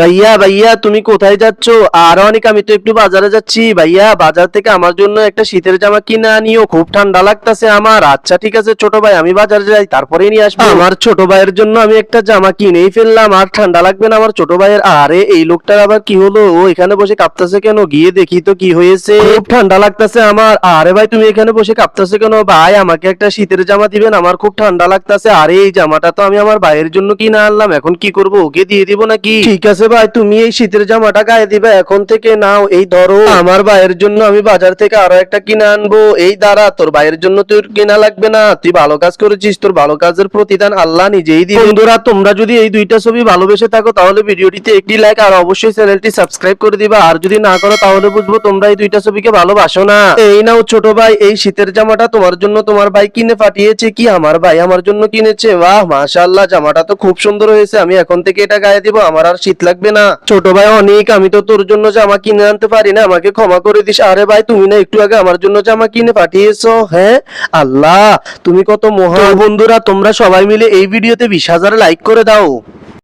ভাইয়া ভাইয়া তুমি কোথায় যাচ্ছ? আর অনেক, আমি তো একটু বাজারে যাচ্ছি ভাইয়া, বাজার থেকে আমার জন্য একটা শীতের জামা কিনে আনিও, খুব ঠান্ডা লাগতাছে আমার। আচ্ছা ঠিক আছে ছোট ভাই, আমি বাজারে যাই তারপরে নিয়ে আসবো। আমার ছোট ভাইয়ের জন্য আমি একটা জামা কিনেই ফেললাম, আর ঠান্ডা লাগবে না আমার ছোট ভাইয়ের। আরে এই লোকটার আবার কি হলো? ও এখানে বসে কাঁপতাছে কেন? গিয়ে দেখি তো কি হয়েছে। খুব ঠান্ডা লাগতাছে আমার। আরে ভাই তুমি এখানে বসে কাঁপতাছে কেন? ভাই আমাকে একটা শীতের জামা দিবেন, আমার খুব ঠান্ডা লাগতাছে। আরে এই জামাটা তো আমি আমার ভাইয়ের জন্য কিনে আনলাম, এখন কি করব? ওকে দিয়ে দিব নাকি? ঠিক আছে ভাই, তুমি এই শীতের জামাটা গায়ে দিবে এখন থেকে, নাও এই ধরো। আমার ভাইয়ের জন্য আমি বাজার থেকে আরো একটা কিনে আনবো। এই দাঁড়া, তোর ভাইয়ের জন্য তোর কেনা লাগবে না, তুই ভালো কাজ করেছিস, তোর ভালো কাজের প্রতিদান আল্লাহ নিজেই দিবে। বন্ধুরা তোমরা যদি এই দুইটা ছবি ভালোবেসে থাকো তাহলে ভিডিওটিতে একটি লাইক আর অবশ্যই চ্যানেলটি সাবস্ক্রাইব করে দিবা। আর যদি না করো তাহলে বুঝবো তোমরা এই দুইটা ছবিকে ভালোবাসো না। এই নাও ছোট ভাই, এই শীতের জামাটা তোমার জন্য তোমার ভাই কিনে পাঠিয়েছে। কি আমার ভাই আমার জন্য কিনেছে? বাহ মাশাআল্লাহ, জামাটা তো খুব সুন্দর হয়েছে। আমি এখন থেকে এটা গায়ে দিব, আমার আর শীত লাগবে না। ছোট ভাই অনেক, আমি তো তোর জন্য জামা কিনে আনতে পারি না, আমাকে ক্ষমা করে দিস। আরে ভাই তুমি না একটু আগে আমার জন্য জামা কিনে পাঠিয়েছো? হ্যাঁ আল্লাহ, তুমি কত মহান। বন্ধুরা তোমরা সবাই মিলে এই ভিডিওতে 20,000 লাইক করে দাও।